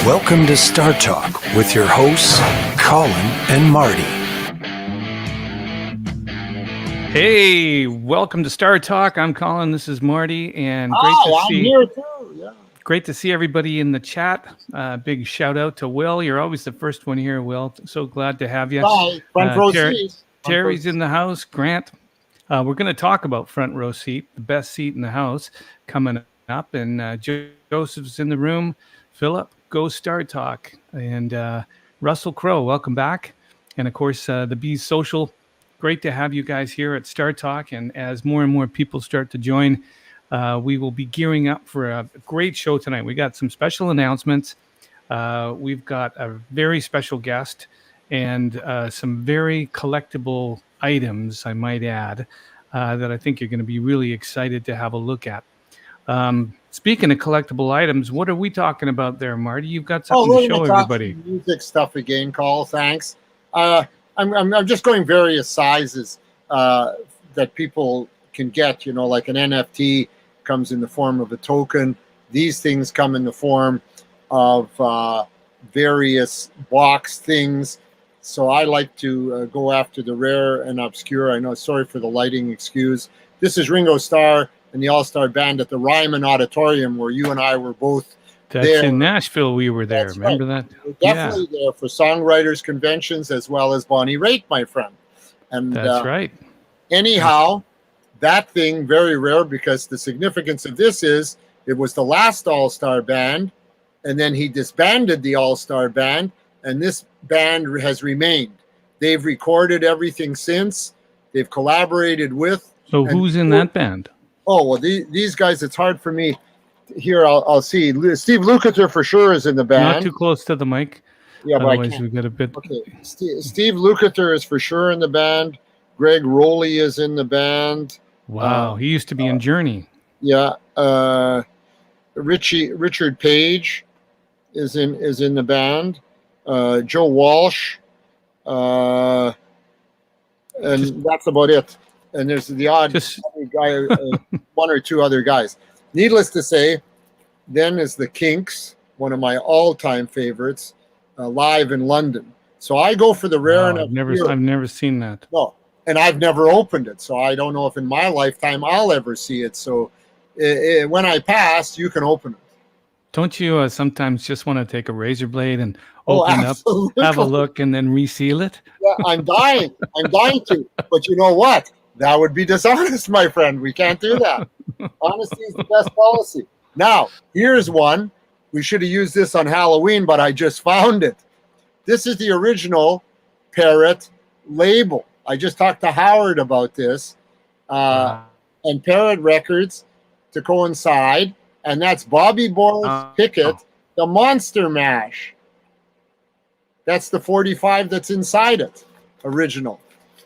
Welcome to Startalk with your hosts, Colin and Marty. Hey, welcome to Startalk. I'm Colin. This is Marty, and I'm here too. Yeah. Great to see everybody in the chat. Big shout out to Will. You're always the first one here, Will. So glad to have you. Bye. Front row seat. Terry's in the house. Grant. We're going to talk about front row seat, the best seat in the house, coming up. And Joseph's in the room. Philip, go Startalk. And Russell Crowe, welcome back. And of course, the Bees Social. Great to have you guys here at Startalk. And as more and more people start to join, we will be gearing up for a great show tonight. We got some special announcements. We've got a very special guest and some very collectible items, I might add, that I think you're going to be really excited to have a look at. Speaking of collectible items, what are we talking about there, Marty? You've got something to show everybody. Music stuff again, Call. Thanks. I'm just going various sizes that people can get. You know, like an NFT comes in the form of a token. These things come in the form of various box things. So I like to go after the rare and obscure. I know, sorry for the lighting excuse. This is Ringo Starr and the All-Star Band at the Ryman Auditorium, where you and I were both That's there. In Nashville, we were there. That's Remember right. that? We're definitely there for songwriters conventions as well as Bonnie Raitt, my friend. And that's right. Anyhow, that thing, very rare, because the significance of this is it was the last All-Star Band, and then he disbanded the All-Star Band, and this band has remained. They've recorded everything since. They've collaborated with. So who's in that band? Oh, well, these guys, it's hard for me. Here, I'll see. Steve Lukather for sure is in the band. Not too close to the mic. Yeah, but otherwise we got a bit. Okay, Steve Lukather is for sure in the band. Greg Rowley is in the band. Wow, he used to be in Journey. Yeah, Richard Page is in the band. Joe Walsh, and that's about it. And there's the odd other guy, one or two other guys. Needless to say, then is the Kinks, one of my all-time favorites, live in London. So I go for the rare. I've never seen that. No, and I've never opened it, so I don't know if in my lifetime I'll ever see it. So when I pass, you can open it. Don't you sometimes just want to take a razor blade and open up, have a look, and then reseal it? Yeah, I'm dying. I'm dying to. But you know what? That would be dishonest, my friend. We can't do that. Honesty is the best policy. Now, here's one. We should have used this on Halloween, but I just found it. This is the original Parrot label. I just talked to Howard about this. And Parrot Records to coincide. And that's Bobby Boris Pickett, the Monster Mash. That's the 45 that's inside it, original.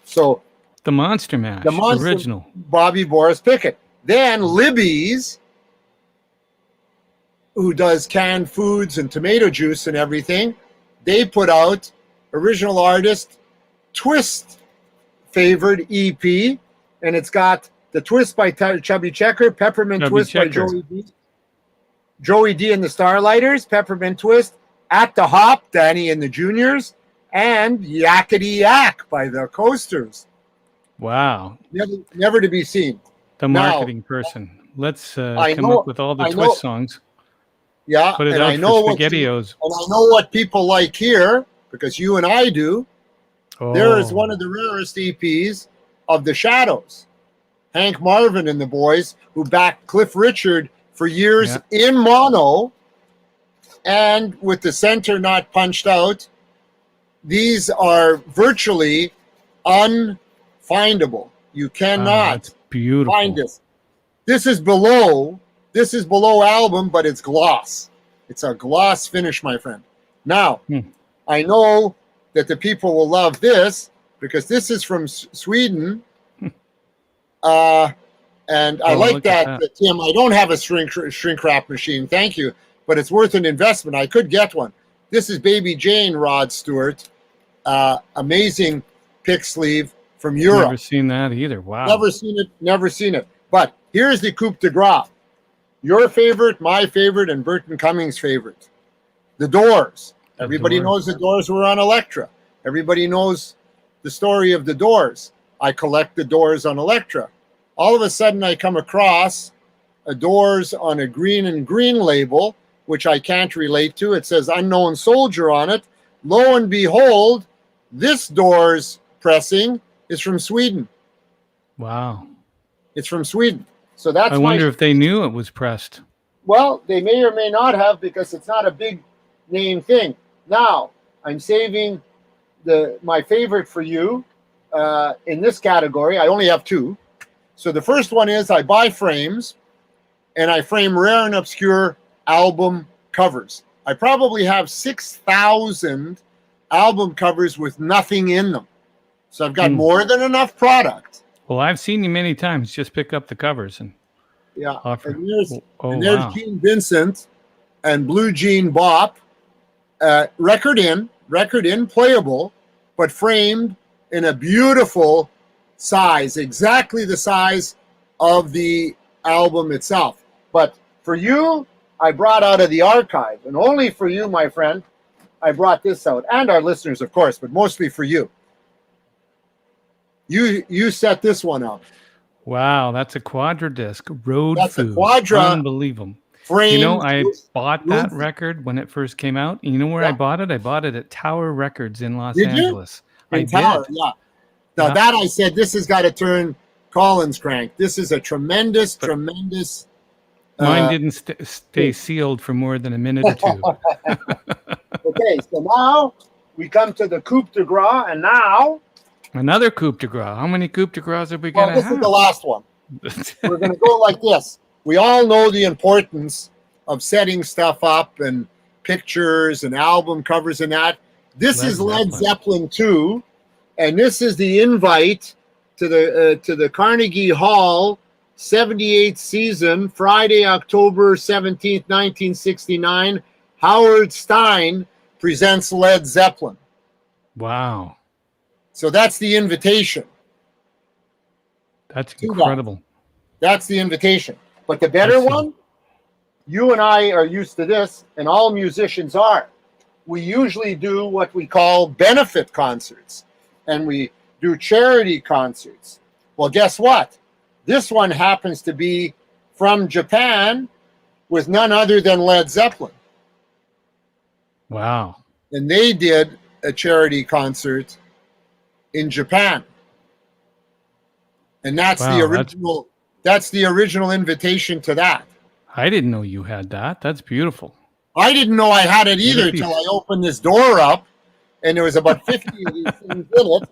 So the Monster Mash, original. Bobby Boris Pickett. Then Libby's, who does canned foods and tomato juice and everything, they put out original artist Twist favored EP, and it's got the Twist by Chubby Checker, Peppermint Twist by Joey D. Joey D and the Starlighters, Peppermint Twist, At the Hop, Danny and the Juniors, and Yakety Yak by the Coasters. Wow. Never to be seen. The marketing person. Let's come up with all the Twist songs. Yeah, put it and out I know for SpaghettiOs. And I know what people like here, because you and I do. There is one of the rarest EPs of the Shadows. Hank Marvin and the boys, who backed Cliff Richard for years in mono, and with the center not punched out. These are virtually unfindable. You cannot find this. This is below album, but it's gloss. It's a gloss finish, my friend. Now, I know that the people will love this because this is from Sweden. And I like that, Tim. I don't have a shrink wrap machine, thank you, but it's worth an investment. I could get one. This is Baby Jane, Rod Stewart. Amazing pick sleeve from Europe. Never seen that either. Wow. Never seen it. But here's the Coupe de Gras. Your favorite, my favorite, and Burton Cummings' favorite. The Doors. The Everybody Doors. knows the Doors were on Elektra. Everybody knows the story of the Doors. I collect the Doors on Elektra. All of a sudden, I come across a Doors on a green and green label, which I can't relate to. It says Unknown Soldier on it. Lo and behold, this Doors pressing is from Sweden. Wow. It's from Sweden. So that's I wonder if they knew it was pressed. Well, they may or may not have, because it's not a big name thing. Now, I'm saving my favorite for you in this category. I only have two. So the first one is I buy frames, and I frame rare and obscure album covers. I probably have 6,000 album covers with nothing in them. So I've got more than enough product. Well, I've seen you many times. Just pick up the covers and offer. And there's wow. Gene Vincent and Blue Jean Bop, record in, playable, but framed in a beautiful size, exactly the size of the album itself. But for you, I brought out of the archive, and only for you, my friend, I brought this out, and our listeners, of course, but mostly for you. You set this one up. Wow, that's a quadra disc. Road That's Food. a quadra. Unbelievable. Framed. You know, I bought that record when it first came out. You know where I bought it? I bought it at Tower Records in Los Angeles. In Tower, yeah. Now that I said, this has got to turn Colin's crank. This is a tremendous. Mine didn't stay sealed for more than a minute or two. Okay, so now we come to the coup de grace, and now another coup de grace. How many coup de graces are we going to have? This is the last one. We're going to go like this. We all know the importance of setting stuff up and pictures and album covers and that. This is Led Zeppelin 2, and this is the invite to the Carnegie Hall 78th season, Friday, October 17th, 1969. Howard Stein presents Led Zeppelin. Wow. So that's the invitation. That's incredible. That's the invitation. But the better one, you and I are used to this, and all musicians are. We usually do what we call benefit concerts, and we do charity concerts. Well, guess what? This one happens to be from Japan with none other than Led Zeppelin. Wow. And they did a charity concert in Japan. And that's the original. That's the original invitation to that. I didn't know you had that. That's beautiful. I didn't know I had it either till I opened this door up, and there was about 50 of these things in it.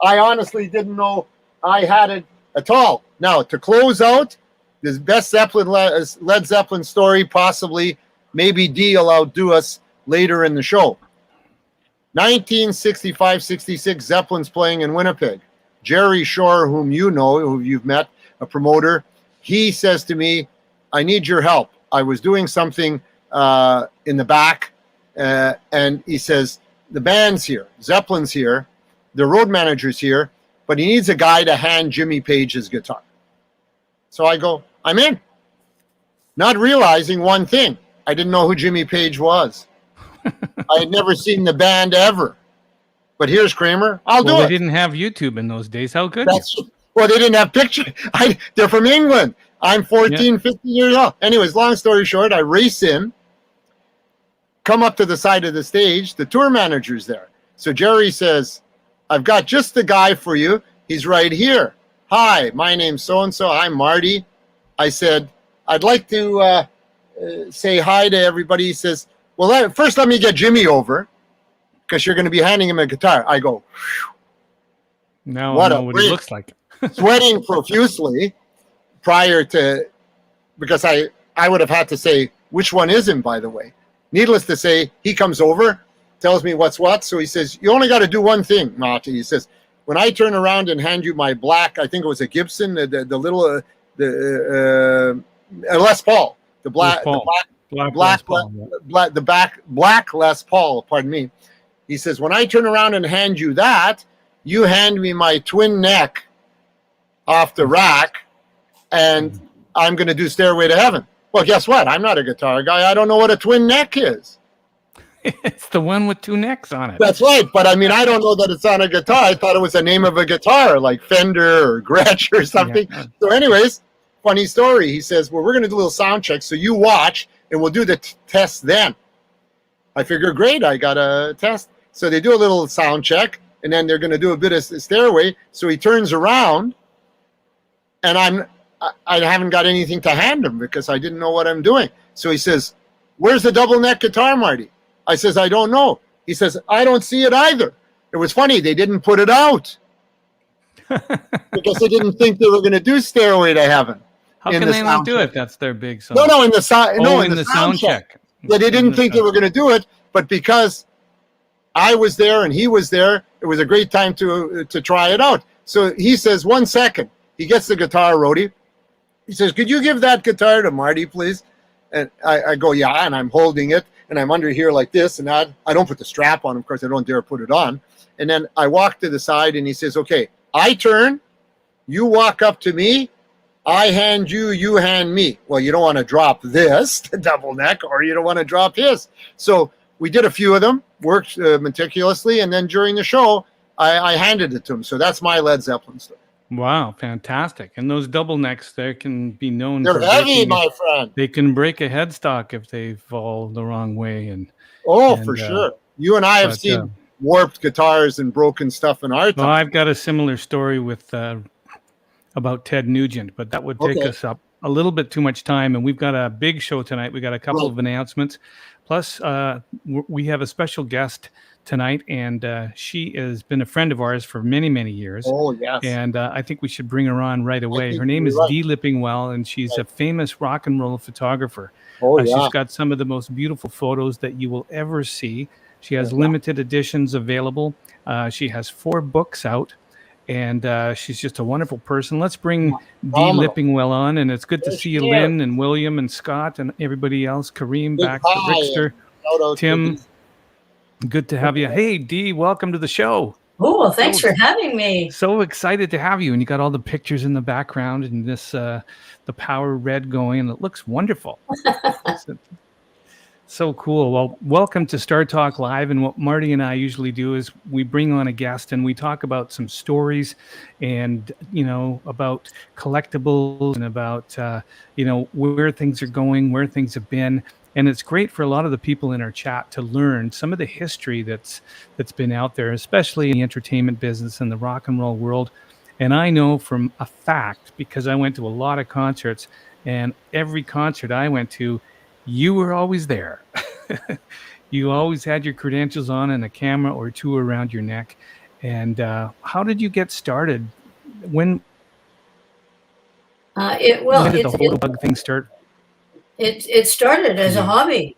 I honestly didn't know I had it at all. Now, to close out, this best Led Zeppelin story, possibly, maybe Dee will outdo us later in the show. 1965-66, Zeppelin's playing in Winnipeg. Jerry Shore, whom you know, who you've met, a promoter, he says to me, I need your help. I was doing something in the back, and he says, the band's here, Zeppelin's here, the road manager's here, but he needs a guy to hand Jimmy Page his guitar. So I go, I'm in. Not realizing one thing. I didn't know who Jimmy Page was. I had never seen the band ever. But here's Kramer. I'll do it. They didn't have YouTube in those days. How good? Well, they didn't have pictures. They're from England. I'm 14, 15 years old. Anyways, long story short, I race in, come up to the side of the stage. The tour manager's there. So Jerry says, I've got just the guy for you. He's right here. Hi, my name's so-and-so. I'm Marty. I said, I'd like to say hi to everybody. He says, well, first let me get Jimmy over, because you're going to be handing him a guitar. I go, whew. Now I know what he looks like. Sweating profusely prior to, because I would have had to say, which one is him, by the way. Needless to say, he comes over, tells me what's what. So he says, you only got to do one thing, Marty. He says, when I turn around and hand you my black, I think it was a Gibson, the little, Les Paul, the black Les Paul, pardon me. He says, when I turn around and hand you that, you hand me my twin neck off the rack, and I'm going to do Stairway to Heaven. Well, guess what? I'm not a guitar guy. I don't know what a twin neck is. It's the one with two necks on it. That's right. But I mean, I don't know that it's on a guitar. I thought it was the name of a guitar, like Fender or Gretsch or something. Yeah. So anyways, funny story. He says, well, we're going to do a little sound check. So you watch and we'll do the test then. I figure, great, I got a test. So they do a little sound check and then they're going to do a bit of stairway. So he turns around and I haven't got anything to hand him because I didn't know what I'm doing. So he says, where's the double neck guitar, Marty? I says, I don't know. He says, I don't see it either. It was funny. They didn't put it out because they didn't think they were going to do Stairway to Heaven. How can they not do it? That's their big song. No, in the sound check. Yeah, they didn't think they were going to do it, but because I was there and he was there, it was a great time to try it out. So he says, 1 second. He gets the guitar, Rhodey. He says, could you give that guitar to Marty, please? And I go, yeah, and I'm holding it, and I'm under here like this, and I don't put the strap on, of course, I don't dare put it on. And then I walk to the side, and he says, okay, I turn, you walk up to me, I hand you, you hand me. Well, you don't want to drop this, the double neck, or you don't want to drop his. So we did a few of them, worked meticulously, and then during the show, I handed it to him. So that's my Led Zeppelin stuff. Wow, fantastic. And those double necks, they can be known They're for heavy, my friend. They can break a headstock if they fall the wrong way. And for sure. You and I have seen warped guitars and broken stuff in our time. Well, I've got a similar story with about Ted Nugent, but that would take us up a little bit too much time. And we've got a big show tonight. We got a couple of announcements. Plus, we have a special guest tonight, and she has been a friend of ours for many, many years. Oh, yes. And I think we should bring her on right away. Her name is Dee Lippingwell, and she's a famous rock and roll photographer. She's got some of the most beautiful photos that you will ever see. She has limited editions available. She has 4 books out, and she's just a wonderful person. Let's bring Dee Lippingwell on, and it's good to see you, Lynn and William and Scott and everybody else. Kareem back to Rickster. Tim, good to have you. Hey, Dee, welcome to the show. Oh, well, thanks for having me. So excited to have you. And you got all the pictures in the background and this, the power red going, and it looks wonderful. So cool. Well, welcome to Startalk Live. And what Marty and I usually do is we bring on a guest and we talk about some stories and, about collectibles and about, where things are going, where things have been. And it's great for a lot of the people in our chat to learn some of the history that's been out there, especially in the entertainment business and the rock and roll world. And I know from a fact, because I went to a lot of concerts, and every concert I went to, you were always there. You always had your credentials on and a camera or 2 around your neck. And how did you get started? When did the whole bug thing start? It started as a hobby.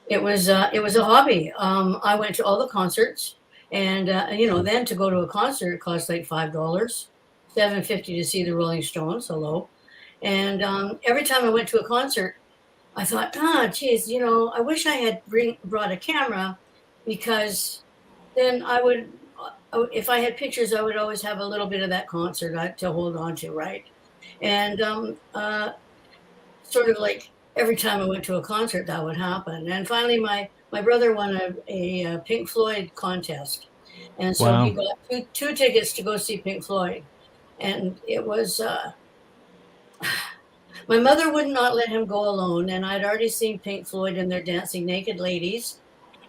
It was a hobby. I went to all the concerts, and then to go to a concert cost like $5, $7.50 to see the Rolling Stones. Hello, and every time I went to a concert, I thought, geez, I wish I had brought a camera, because then I would, if I had pictures, I would always have a little bit of that concert to hold on to, right? And sort of like every time I went to a concert, that would happen. And finally, my brother won a Pink Floyd contest. And so he got two tickets to go see Pink Floyd. And it was, my mother would not let him go alone. And I'd already seen Pink Floyd and their Dancing Naked Ladies.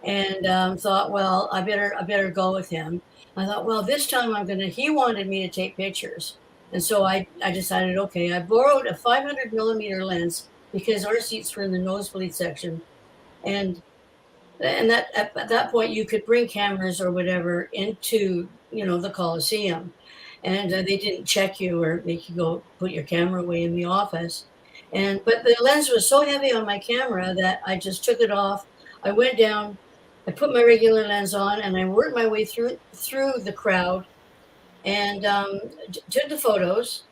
And thought, well, I better go with him. I thought, well, this time he wanted me to take pictures. And so I decided, okay, I borrowed a 500 millimeter lens because our seats were in the nosebleed section. And that at that point you could bring cameras or whatever into, the Coliseum. And they didn't check you or make you go put your camera away in the office. But the lens was so heavy on my camera that I just took it off. I went down, I put my regular lens on, and I worked my way through the crowd and took the photos.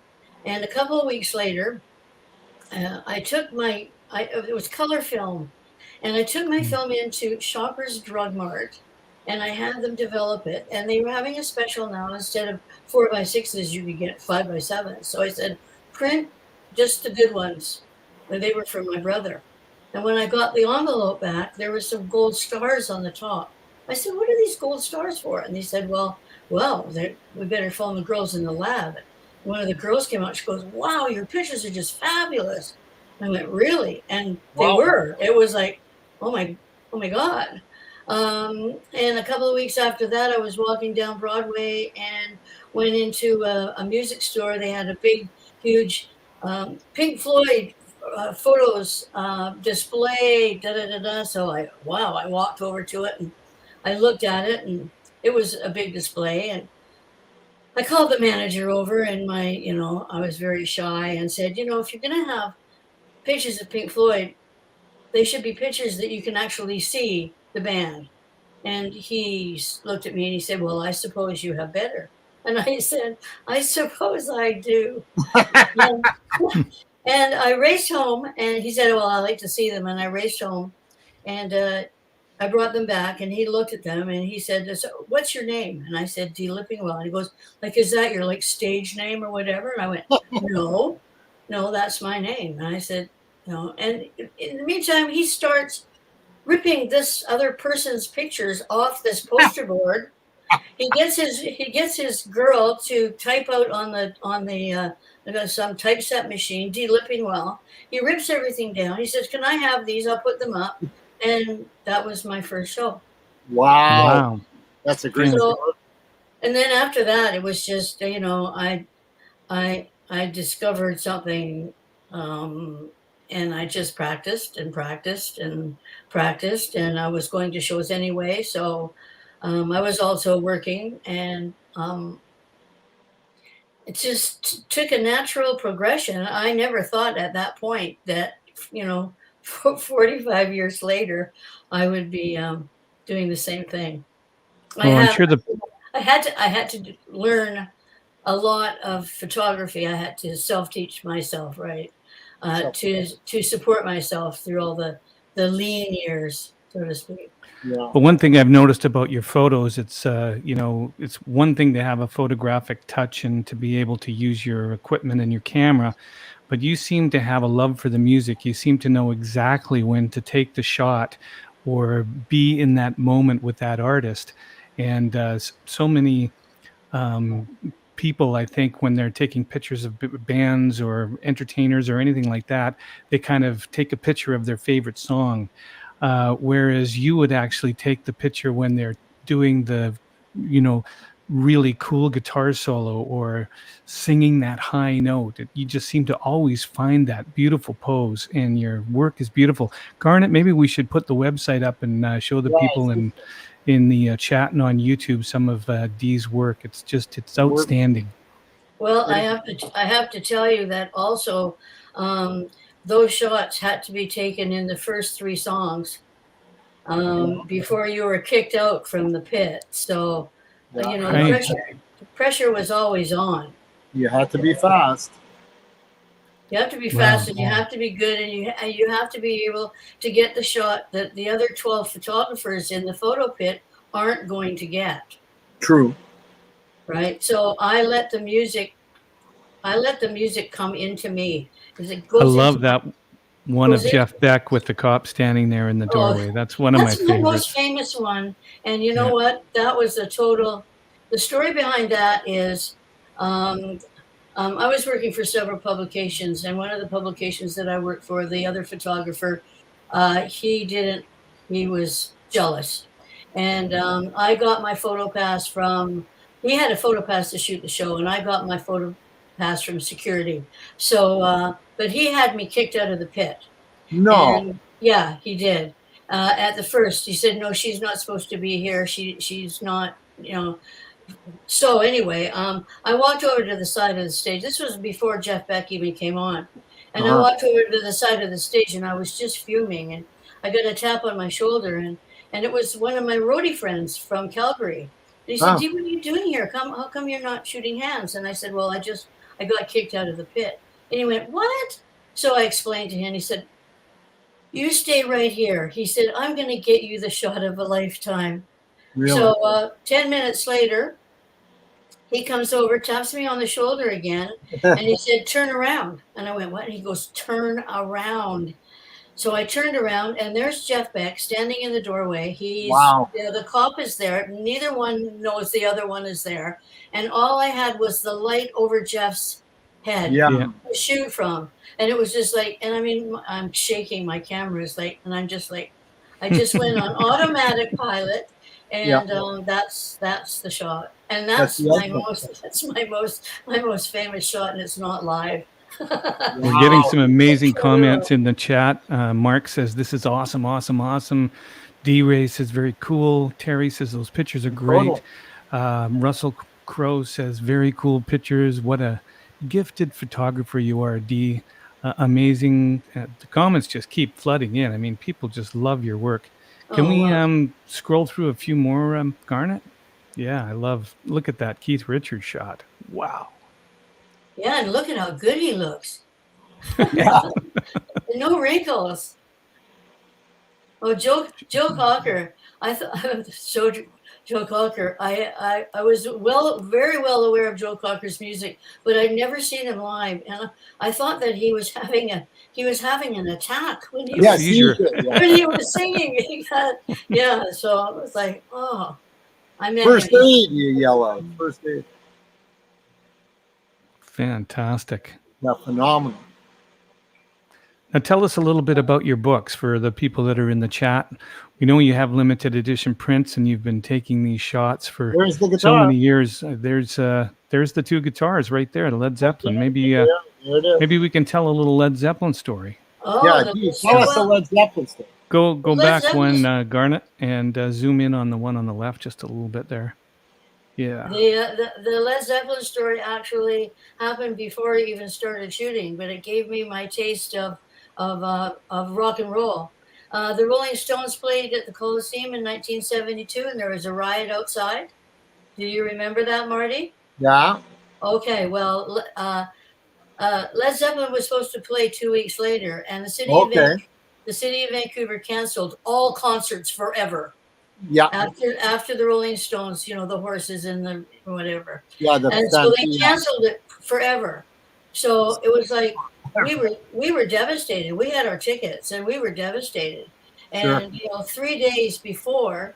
And a couple of weeks later, I took it was color film, and I took my film into Shoppers Drug Mart, and I had them develop it. And they were having a special now. Instead of 4x6s, you could get 5x7s. So I said, print just the good ones. And they were from my brother. And when I got the envelope back, there were some gold stars on the top. I said, "What are these gold stars for?" And they said, "Well, we better phone the girls in the lab." One of the girls came out. She goes, "Wow, your pictures are just fabulous." I went, "Really?" And they Wow. were. It was like, oh my God. And a couple of weeks after that, I was walking down Broadway and went into a music store. They had a big, huge Pink Floyd photos display. Da da da da. So I walked over to it and I looked at it, and it was a big display. And I called the manager over, and I was very shy and said, if you're going to have pictures of Pink Floyd, they should be pictures that you can actually see the band. And he looked at me and he said, "Well, I suppose you have better." And I said, "I suppose I do." and, and I raced home, and he said, "Well, I like to see them." And I raced home, and I brought them back, and he looked at them and he said, "So what's your name?" And I said, "Dee Lippingwell." And he goes, "Like, is that your stage name or whatever?" And I went, "No, that's my name." And I said, "No." And in the meantime, he starts ripping this other person's pictures off this poster board. He gets his girl to type out on the some typeset machine, Dee Lippingwell. He rips everything down. He says, "Can I have these? I'll put them up." And that was my first show. Wow. That's a great story. And then after that, it was just I discovered something, and I just practiced and practiced and practiced, and I was going to shows anyway. So I was also working, and it just took a natural progression. I never thought at that point that 45 years later, I would be doing the same thing. Well, I'm sure I had to learn a lot of photography. I had to self-teach myself, right, to support myself through all the lean years, so to speak. Yeah. But one thing I've noticed about your photos, it's it's one thing to have a photographic touch and to be able to use your equipment and your camera, but you seem to have a love for the music. You seem to know exactly when to take the shot or be in that moment with that artist. And so many people, I think, when they're taking pictures of bands or entertainers or anything like that, they kind of take a picture of their favorite song. Whereas you would actually take the picture when they're doing the, really cool guitar solo or singing that high note. You just seem to always find that beautiful pose, and your work is beautiful. Garnet, maybe we should put the website up and show the people in the chat and on YouTube some of Dee's work. It's outstanding. Well, I have to tell you that also, those shots had to be taken in the first 3 songs before you were kicked out from the pit. So, Right. the pressure was always on. You had to be fast. You have to be fast, and you have to be good, and you have to be able to get the shot that the other 12 photographers in the photo pit aren't going to get. True. Right. So I let the music come into me. I love that one of Jeff Beck with the cop standing there in the doorway. That's one of my favorites. That's my most famous one. And you know what? That was the story behind that is, I was working for several publications, and one of the publications that I worked for, the other photographer, he was jealous. And I got my photo pass he had a photo pass to shoot the show, and I got my photo pass from security. So, but he had me kicked out of the pit. No. And, yeah, he did. At the first, he said, "No, she's not supposed to be here. She's not, So anyway, I walked over to the side of the stage. This was before Jeff Beck even came on. And I walked over to the side of the stage, and I was just fuming. And I got a tap on my shoulder, and it was one of my roadie friends from Calgary. And he said, "Dee, what are you doing here? How come you're not shooting hands?" And I said, "Well, I got kicked out of the pit." And he went, "What?" So I explained to him. He said, "You stay right here." He said, "I'm going to get you the shot of a lifetime." Really? So 10 minutes later, he comes over, taps me on the shoulder again, and he said, "Turn around." And I went, "What?" And he goes, "Turn around." So I turned around, and there's Jeff Beck standing in the doorway. He's Wow. the cop is there. Neither one knows the other one is there. And all I had was the light over Jeff's head Yeah. Yeah. to shoot from. And it was just like, and I mean, I'm shaking. My camera is like, and I'm just like, I just went on automatic pilot, and that's the shot. And that's the my ultimate. my most famous shot, and it's not live. We're getting some amazing True. comments in the chat. Mark says, this is awesome, awesome, awesome. D-Ray says, very cool. Terry says, those pictures are great. Russell Crowe says, very cool pictures. What a gifted photographer you are, D. Amazing. The comments just keep flooding in. I mean, people just love your work. Can we scroll through a few more, Garnet? Yeah, look at that Keith Richards shot. Wow. Yeah, and look at how good he looks. Yeah. No wrinkles. Oh, Joe Cocker. I thought Joe Cocker. I was very well aware of Joe Cocker's music, but I'd never seen him live, and I thought that he was having an attack when he was when he was singing. Yeah, so I was like, oh, I meant first aid. You yell out first aid. Fantastic. Yeah, phenomenal. Now tell us a little bit about your books for the people that are in the chat. We know you have limited edition prints, and you've been taking these shots for so many years. There's the two guitars right there, the Led Zeppelin. Maybe we can tell a little Led Zeppelin story. Oh, yeah, tell us the Led Zeppelin story. Go back one, Garnet, and zoom in on the one on the left just a little bit there. Yeah. The Led Zeppelin story actually happened before I even started shooting, but it gave me my taste of rock and roll. The Rolling Stones played at the Coliseum in 1972, and there was a riot outside. Do you remember that, Marty? Yeah. Okay. Well, Led Zeppelin was supposed to play 2 weeks later, and the city of Vancouver canceled all concerts forever. Yeah. After the Rolling Stones, the horses and the whatever. Yeah. So they canceled it forever. So it was like we were devastated. We had our tickets and we were devastated. And 3 days before,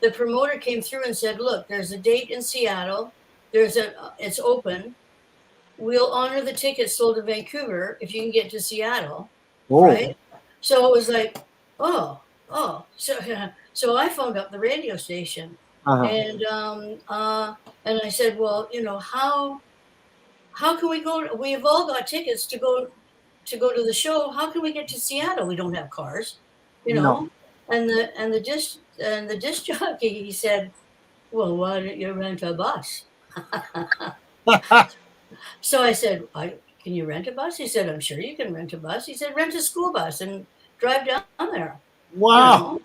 the promoter came through and said, "Look, there's a date in Seattle. It's open. We'll honor the tickets sold in Vancouver if you can get to Seattle." Oh. Right? So it was like, oh. So I phoned up the radio station, and I said, "Well, how can we go? We've all got tickets to go to the show. How can we get to Seattle? We don't have cars, No. And the disc jockey, he said, "Well, why don't you rent a bus?" So I said, "Can you rent a bus?" He said, "I'm sure you can rent a bus." He said, "Rent a school bus and drive down there." Wow.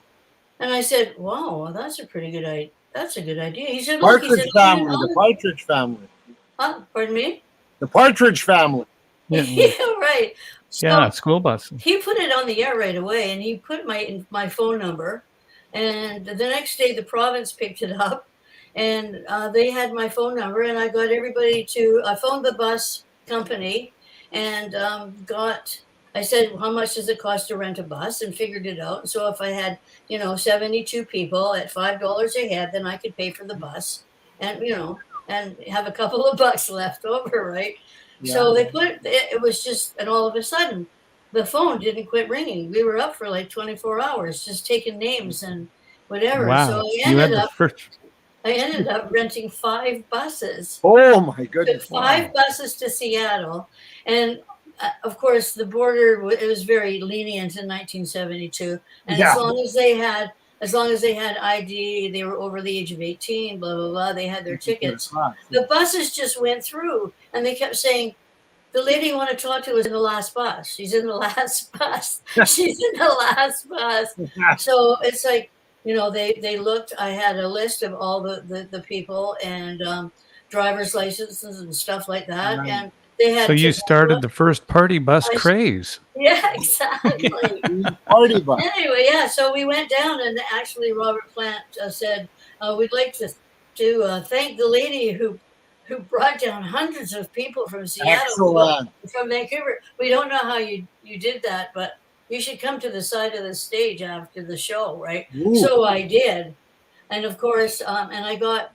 And I said, "Wow, well, that's a pretty good idea. That's a good idea." He said, "The Partridge Family." Pardon me? The Partridge Family. Yeah, right. So school bus. He put it on the air right away, and he put my phone number. And the next day, the province picked it up, and they had my phone number, and I got everybody I phoned the bus company, and I said, "How much does it cost to rent a bus?" and figured it out. And so if I had, 72 people at $5 a head, then I could pay for the bus and, and have a couple of bucks left over, right? Yeah. So it was just, and all of a sudden, the phone didn't quit ringing. We were up for like 24 hours just taking names and whatever. Wow. So I ended up renting 5 buses. Oh my goodness. 5 buses to Seattle. And of course, the border, it was very lenient in 1972. And as long as they had ID, they were over the age of 18, blah, blah, blah, they had their tickets. The buses just went through, and they kept saying, "The lady you want to talk to is in the last bus. She's in the last bus. She's in the last bus." So it's like, they looked. I had a list of all the people and driver's licenses and stuff like that. Right. And they had. So you started the first party bus craze. Yeah, exactly. Party bus. Anyway, yeah. So we went down, and actually, Robert Plant said, "We'd like to thank the lady who brought down hundreds of people from Seattle, from Vancouver. We don't know how you did that, but you should come to the side of the stage after the show, right? Ooh. So I did. And of course, and I got,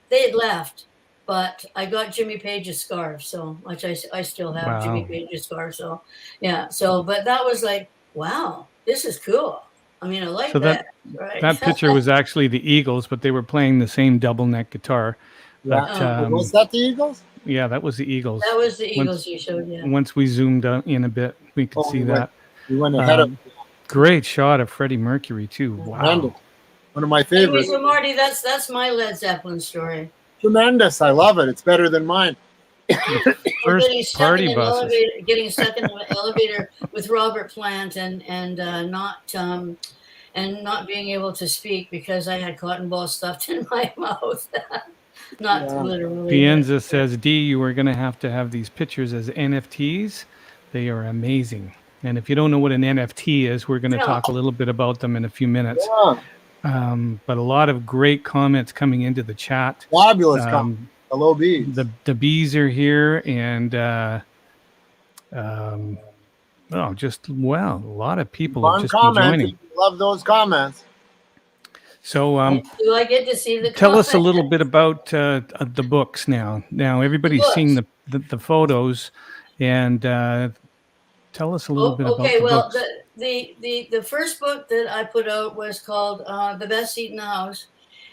they had left, but I got Jimmy Page's scarf. So, which I still have Jimmy Wow. Page's scarf. So, yeah. So, but that was like, wow, this is cool. I mean, I like So that. Right. that picture was actually the Eagles, but they were playing the same double neck guitar. Yeah. But Was that the Eagles? yeah, that was the Eagles. That was the Eagles you showed, yeah. Once we zoomed in a bit, we could see that. We went ahead of Great shot of Freddie Mercury too. Wow. one of my Anyway, favorites. so Marty, that's my Led Zeppelin story. Tremendous. I love it. It's better than mine. First Getting stuck party in an buses. elevator, getting stuck in an elevator with Robert Plant and not being able to speak because I had cotton balls stuffed in my mouth. Not literally. Pienza says, Dee, you are going to have these pictures as NFTs. They are amazing. And if you don't know what an NFT is, we're going to talk a little bit about them in a few minutes. Yeah. But a lot of great comments coming into the chat. Fabulous comment. Hello, bees. The bees are here, and a lot of people have just been joining. Love those comments. So, do I get to see the? Tell us a little bit about the books now. Now everybody's seeing the photos, and tell us a little bit about the well, books. the first book that I put out was called The Best Seat in the House.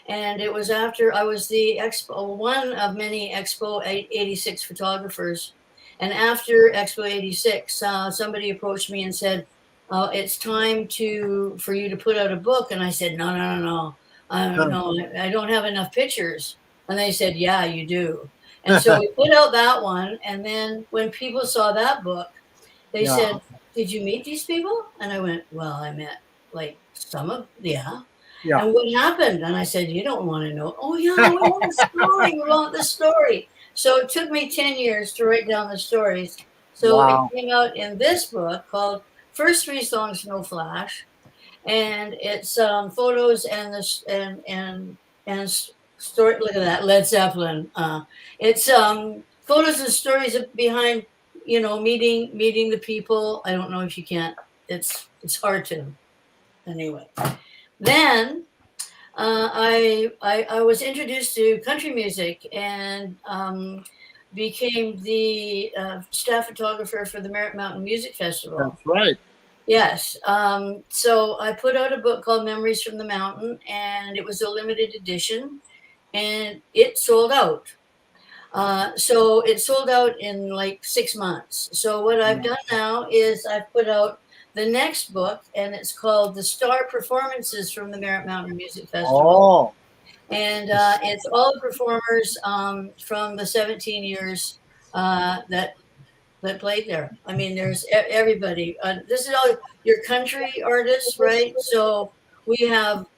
And it was after I was the one of many Expo 86 photographers. And after Expo 86, somebody approached me and said, it's time for you to put out a book. And I said, no. I don't have enough pictures. And they said, yeah, you do. And so we put out that one. And then when people saw that book, they said, did you meet these people? And I went, well, I met like some of, yeah. And what happened? And I said, you don't want to know. Oh, yeah, we want the story. We want the story. So it took me 10 years to write down the stories. So it came out in this book called First 3 Songs, No Flash. And it's photos and story. Look at that, Led Zeppelin. It's photos and stories behind, meeting the people. I don't know if you can't. It's hard to. Anyway. Then I was introduced to country music and became the staff photographer for the Merritt Mountain Music Festival. That's right. Yes. So I put out a book called Memories from the Mountain, and it was a limited edition, and it sold out. So it sold out in like 6 months. So what I've done now is I've put out the next book, and it's called The Star Performances from the Merritt Mountain Music Festival. And it's all the performers from the 17 years that played there. I mean, there's everybody. This is all your country artists, right? So we have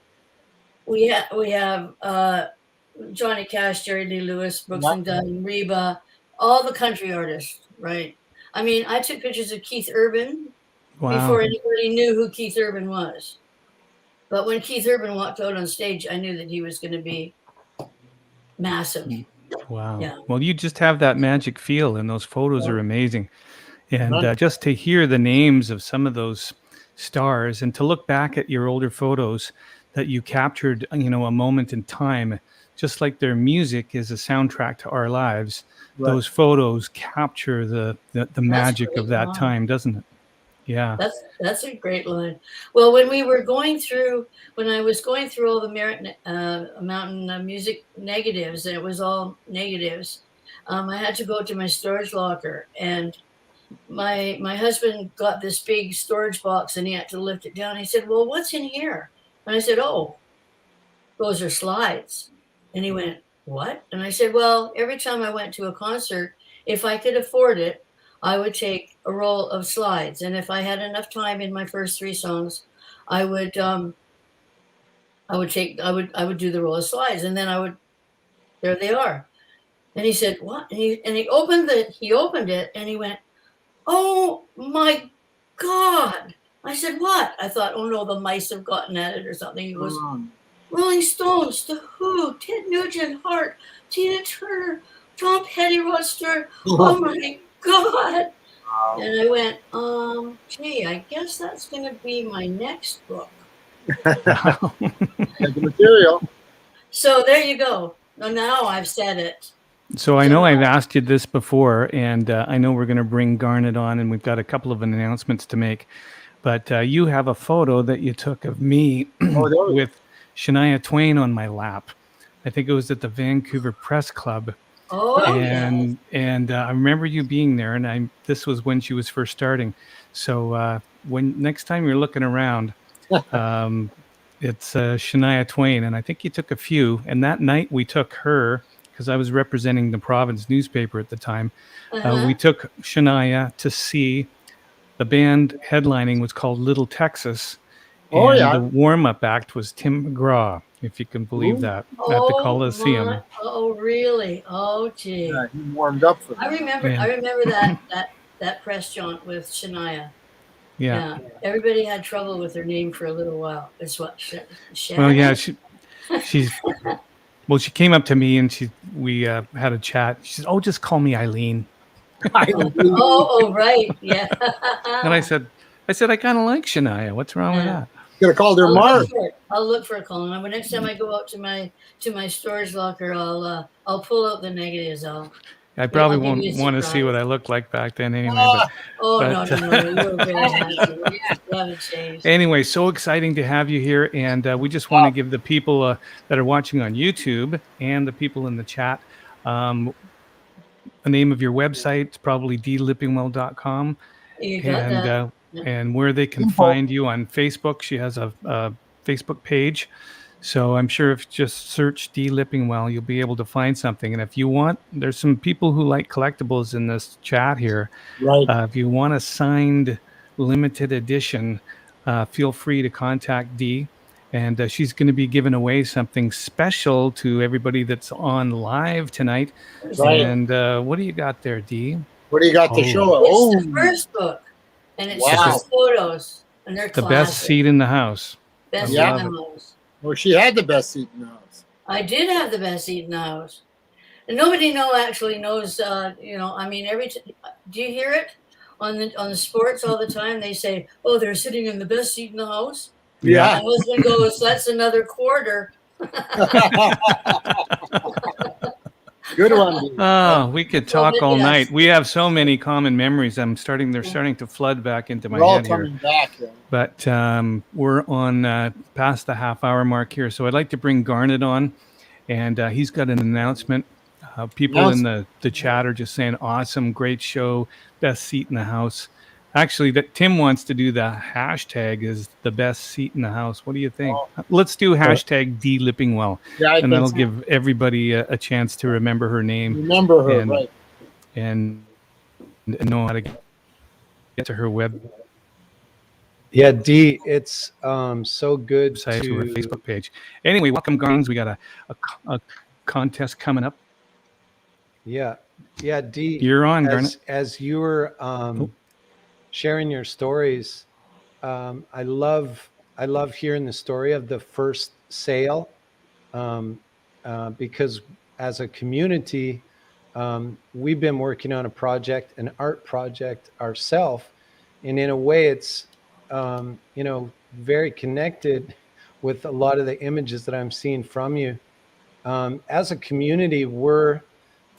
Johnny Cash, Jerry Lee Lewis, Brooks and Dunn, Reba, all the country artists, right? I mean, I took pictures of Keith Urban. Wow. Before anybody knew who Keith Urban was. But when Keith Urban walked out on stage, I knew that he was going to be massive. Wow. Yeah. Well, you just have that magic feel, and those photos are amazing. And just to hear the names of some of those stars and to look back at your older photos that you captured, a moment in time, just like their music is a soundtrack to our lives, those photos capture the magic of that time, doesn't it? Yeah, that's a great line. Well, when I was going through all the Merritt Mountain music negatives, and it was all negatives, I had to go to my storage locker, and my husband got this big storage box, and he had to lift it down. He said, "Well, what's in here?" And I said, "Oh, those are slides." And he went, "What?" And I said, "Well, every time I went to a concert, if I could afford it, I would take a roll of slides, and if I had enough time in my first 3 songs, I would do the roll of slides, and then there they are." And he said, "What?" And he opened it, and he went, "Oh my God!" I said, "What?" I thought, "Oh no, the mice have gotten at it or something." He goes, "Rolling Stones, The Who, Ted Nugent, Hart, Tina Turner, Tom Petty, Rod Stewart." Oh my God. And I went, gee, I guess that's going to be my next book. Wow. Like the material. So there you go. Now I've said it. So I know I've asked you this before, and I know we're going to bring Garnet on, and we've got a couple of announcements to make. But you have a photo that you took of me Oh, with Shania Twain on my lap. I think it was at the Vancouver Press Club. Oh, and I remember you being there, and this was when she was first starting. So when next time you're looking around, it's Shania Twain, and I think you took a few. And that night we took her because I was representing the Province newspaper at the time. We took Shania to see the band headlining was called Little Texas, Oh, and yeah. the warm-up act was Tim McGraw, if you can believe that, at the Coliseum. Oh, really? Oh, gee. Yeah, he warmed up for I that. remember. Yeah. I remember that press jaunt with Shania. Yeah. Everybody had trouble with her name for a little while. It's what Shannon. Well, yeah, she's. Well, she came up to me and we had a chat. She said, "Oh, just call me Eileen." Oh, right, yeah. And I said, I kind of like Shania. What's wrong with that? Could have called her Marv. I'll look for a call. And next time I go out to my storage locker, I'll pull out the negatives. I probably won't want to see what I looked like back then anyway. No, you were very handsome. You haven't changed. Anyway, so exciting to have you here. And we just want to give the people that are watching on YouTube and the people in the chat the name of your website. It's probably deelippingwell.com. You got that. And where they can find you on Facebook. She has a Facebook page. So I'm sure if you just search Dee Lippingwell, you'll be able to find something. And if you want, there's some people who like collectibles in this chat here. Right. If you want a signed limited edition, feel free to contact Dee. And she's going to be giving away something special to everybody that's on live tonight. Right. And what do you got there, Dee? What do you got to show? It's the first book. And it's just photos. And they're the best seat in the house. Best seat in the house. Well, she had the best seat in the house. I did have the best seat in the house. And nobody actually knows, do you hear it on the sports all the time? They say, oh, they're sitting in the best seat in the house. Yeah. My husband goes, that's another quarter. Good one. Oh, we could talk all night. We have so many common memories. They're starting to flood back into my head here. Back, yeah. But we're on past the half-hour mark here, so I'd like to bring Garnet on, and he's got an announcement. People in the chat are just saying, "Awesome, great show, best seat in the house." Actually, that Tim wants to do the hashtag is the best seat in the house. What do you think? Let's do hashtag Dee Lippingwell, and that'll give everybody a chance to remember her name. Remember her, right? And know how to get to her web. Yeah, Dee, it's so good to her Facebook page. Anyway, welcome, Garns. We got a contest coming up. Yeah, Dee. You're on, Garnet. As you were sharing your stories, I love hearing the story of the first sale, because as a community, we've been working on an art project ourselves, and in a way, it's very connected with a lot of the images that I'm seeing from you. As a community, we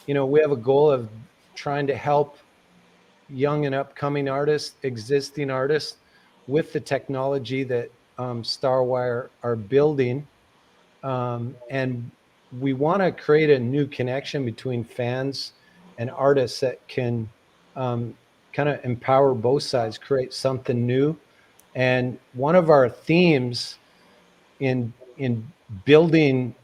have a goal of trying to help young and upcoming artists, existing artists, with the technology that Starwire are building. And we want to create a new connection between fans and artists that can kind of empower both sides, create something new. And one of our themes in building,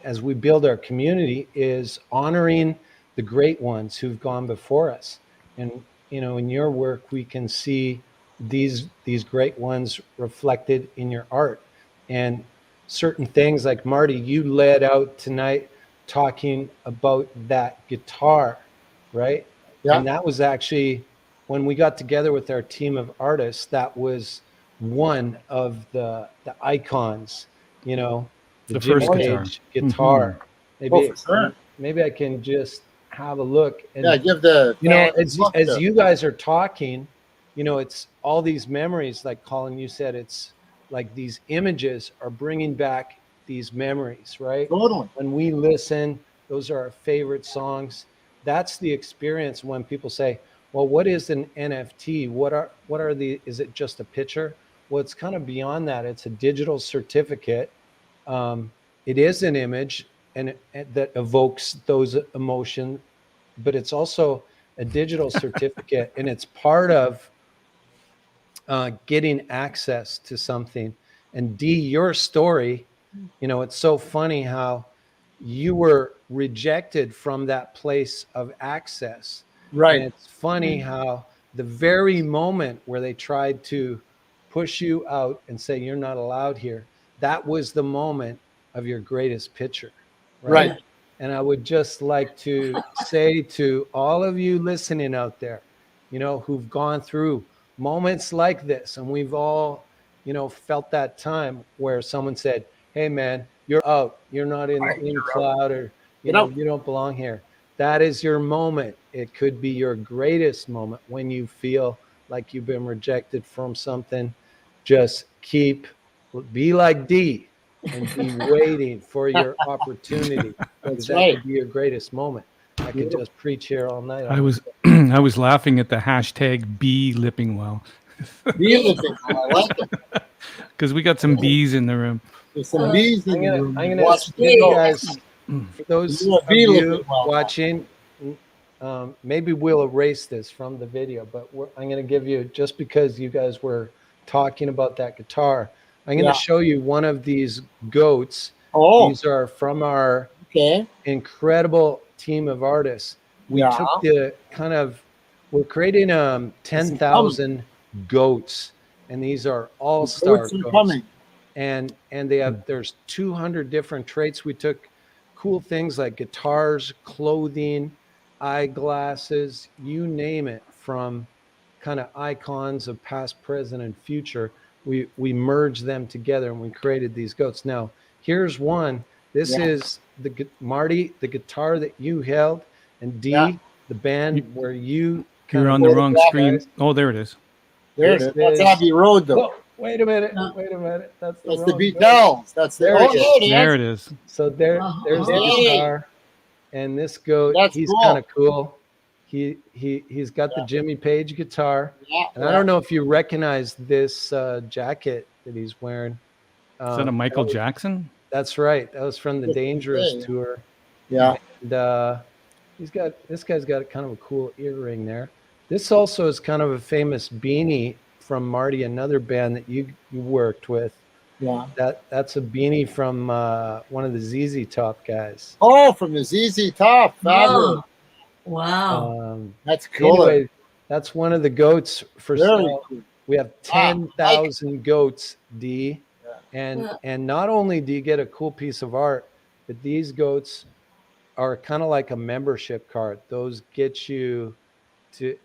as we build our community, is honoring the great ones who've gone before us. And in your work, we can see these great ones reflected in your art. And certain things like, Marty, you led out tonight talking about that guitar, right? Yeah. And that was actually, when we got together with our team of artists, that was one of the icons, the first guitar. Mm-hmm. Maybe I can just have a look. And, Yeah, give the as you guys are talking, it's all these memories, like Colin, you said, it's like these images are bringing back these memories, right? Totally. When we listen, those are our favorite songs. That's the experience when people say, well, what is an NFT? What are is it just a picture? Well, it's kind of beyond that. It's a digital certificate. It is an image and that evokes those emotions, but it's also a digital certificate, and it's part of getting access to something. And Dee, your story, it's so funny how you were rejected from that place of access. Right. And it's funny how the very moment where they tried to push you out and say you're not allowed here, that was the moment of your greatest picture. Right. And I would just like to say to all of you listening out there, who've gone through moments like this, and we've all, felt that time where someone said, hey man, you're out, you're not in cloud, or you don't belong here. That is your moment. It could be your greatest moment when you feel like you've been rejected from something. Just be like Dee and be waiting for your opportunity. That's that right. could be your greatest moment. I could just preach here all night. I was I was laughing at the hashtag Bee Lippingwell Dee Lippingwell, I like it. because we got some bees in the room. There's some bees in the room. I'm gonna Watch give you guys, for those You're a of bee you Lippingwell. watching, maybe we'll erase this from the video, but I'm going to give you, just because you guys were talking about that guitar, I'm going to show you one of these goats. Oh, These are from our okay. incredible team of artists. We took the we're creating 10,000 goats, and these are all-star goats. And they have, there's 200 different traits. We took cool things like guitars, clothing, eyeglasses, you name it, from kind of icons of past, present, and future. We merged them together and we created these goats. Now, here's one. This is Marty, the guitar that you held, and Dee, the band where you You're on the wrong screen. Oh, there it is. There it is. That's Abbey Road, though. Whoa, wait a minute. That's the Beatles. That's the there it is. So there's the guitar, and this goat. He's kind of cool. He's got the Jimmy Page guitar, and I don't know if you recognize this jacket that he's wearing. Is that a Michael Jackson? That's right. That was from the Dangerous tour. Yeah. And this guy's got kind of a cool earring there. This also is kind of a famous beanie from Marty, another band that you worked with. Yeah. That's a beanie from one of the ZZ Top guys. Oh, from the ZZ Top. Fabulous. Wow. That's cool. Anyway, that's one of the goats for sale. Cool. We have 10,000 goats, Dee. Yeah. And not only do you get a cool piece of art, but these goats are kind of like a membership card. Those get you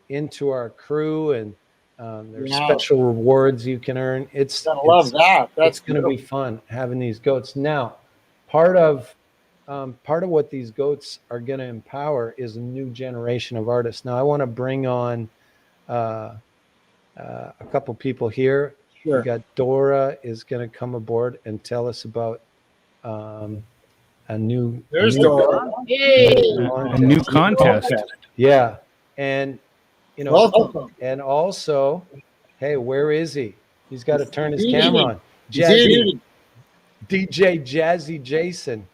into our crew, and there's special rewards you can earn. I love that. That's going to be fun having these goats. Now, part of what these goats are going to empower is a new generation of artists. Now, I want to bring on a couple people here. Sure. We got Dora is going to come aboard and tell us about a new contest. Yeah. And welcome. And also, hey, where is he? He's got to turn his camera on. DJ Jazzy Jason.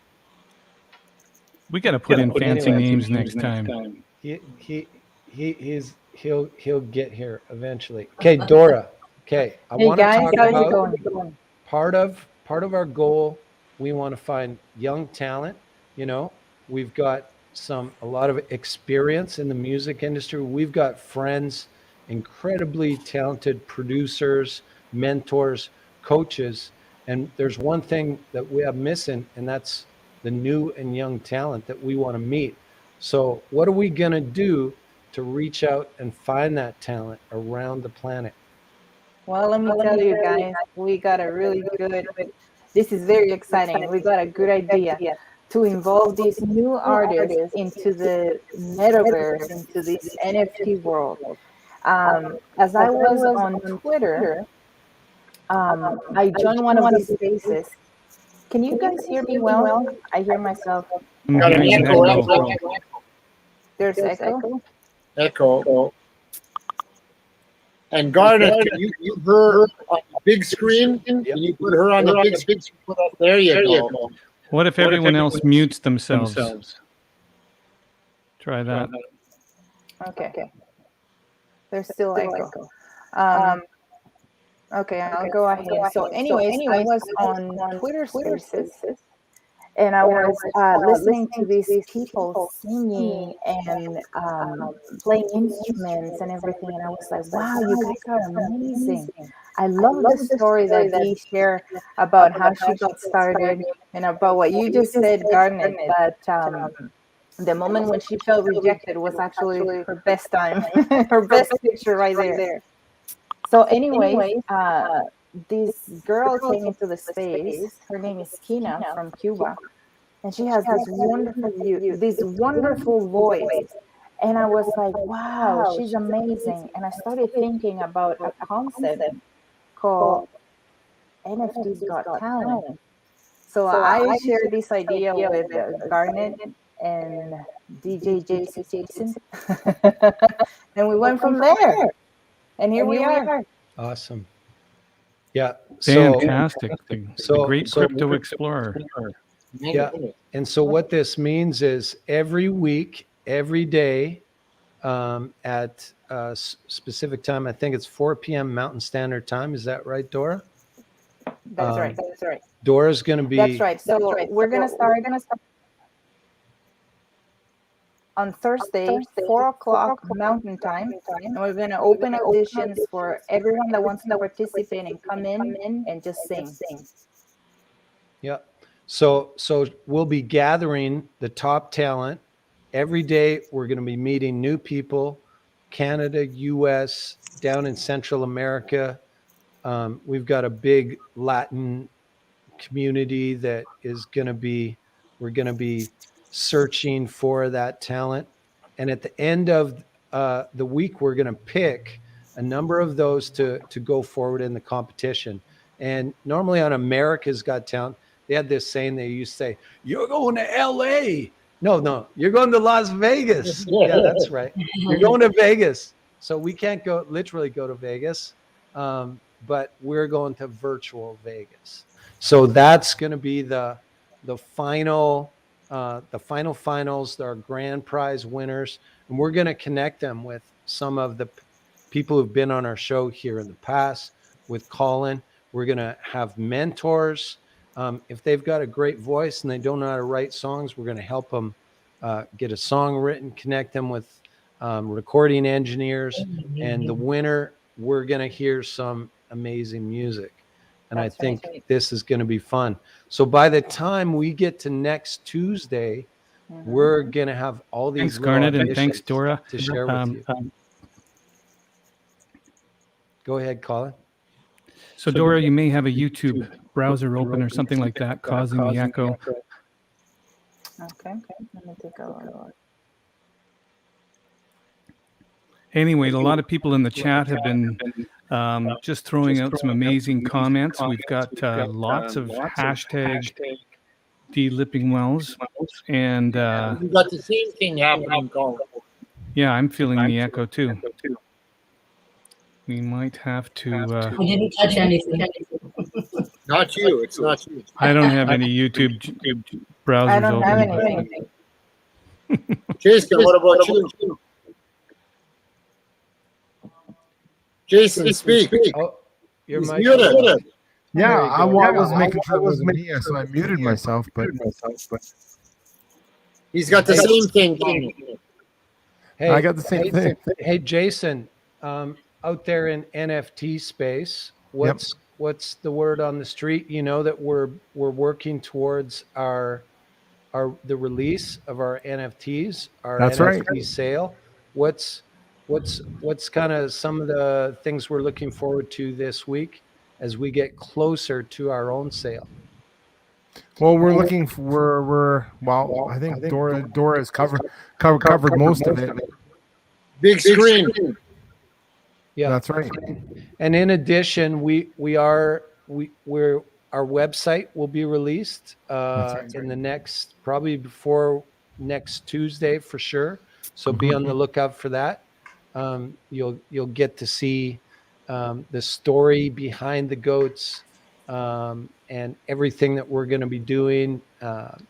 We got to put in fancy names next time. He'll get here eventually. Okay, Dora. Okay, I want to talk about part of our goal. We want to find young talent. We've got a lot of experience in the music industry. We've got friends, incredibly talented producers, mentors, coaches, and there's one thing that we have missing, and that's the new and young talent that we want to meet. So what are we going to do to reach out and find that talent around the planet? Well, let me tell you guys, we got a really good, this is very exciting. We got a good idea. to involve these new artists into the metaverse, into this NFT world. As I was on Twitter, I joined one of these spaces. Can you guys hear me well? I hear myself. I'm Got an hearing an echo. There's echo. Echo. And Garnet, can you her on the big screen? Can you put her on the big screen? There you go. What if everyone else mutes themselves? Try that. Okay. There's still echo. Okay, I'll go ahead. So anyways, I was on Twitter Spaces, and I was listening to these people singing and playing instruments and everything, and I was like, wow, you guys are amazing. I love the story that Dee shared about how she got started and about what you just said, Garnet, that the moment when she felt rejected was actually her best time, her best picture right there. So anyway, this girl came into the space. Her name is Kina from Cuba, and she has this wonderful voice. And I was like, wow, she's amazing. And I started thinking about a concept called NFTs Got Talent. So I shared this idea with Garnet and DJ Jason, and we went from there. And here we are. Awesome. Yeah. Fantastic. The great crypto explorer. Yeah. And so what this means is every week, every day, at a specific time, I think it's 4 p.m. Mountain Standard Time. Is that right, Dora? That's right. Dora's going to be. That's right. So we're going to start on Thursday, 4 o'clock Mountain Time, and we're going to open auditions for everyone that wants to participate and come in and just sing. Yeah. So we'll be gathering the top talent. Every day we're going to be meeting new people, Canada, US, down in Central America. We've got a big Latin community that is going to be, we're going to be searching for that talent. And at the end of the week, we're going to pick a number of those to go forward in the competition. And normally on America's Got Talent, they had this saying they used to say, you're going to LA. No, you're going to Las Vegas. Yeah, that's right. You're going to Vegas. So we can't literally go to Vegas, but we're going to virtual Vegas. So that's going to be the finals, our grand prize winners. And we're going to connect them with some of the people who've been on our show here in the past with Colin. We're going to have mentors. If they've got a great voice and they don't know how to write songs, we're going to help them get a song written, connect them with recording engineers. And the winner, we're going to hear some amazing music. And I think this is going to be fun. So by the time we get to next Tuesday, we're going to have all these. Thanks, Garnet, and thanks, Dora, to share with you. Go ahead, Colin. So Dora, you may have a YouTube browser open or something like that causing the echo. Okay, let me take a look. Anyway, a lot of people in the chat have been just throwing out some amazing comments. We've got lots of hashtag Dee Lippingwells, and You got the same thing happening, Colin. yeah, I'm feeling the echo too. We might have to. I didn't touch anything. Not you. It's not you. I don't have any YouTube browsers I don't have open. anything. Jason, what about you? Jason, speak. Oh, your He's mic. muted. Yeah, There you I go. was making sure it wasn't me, so I muted myself. But He's got the same thing. Hey, I got the same thing. Hey, Jason, out there in NFT space, what's the word on the street? You know that we're working towards the release of our NFTs, our That's NFT right. sale. What's kind of some of the things we're looking forward to this week as we get closer to our own sale? Well, we're looking for well, I think Dora has covered most of it. Big screen. Yeah, That's right. and in addition, we're our website will be released in the next, probably before next Tuesday for sure. So be on the lookout for that. You'll get to see the story behind the goats and everything that we're going to be doing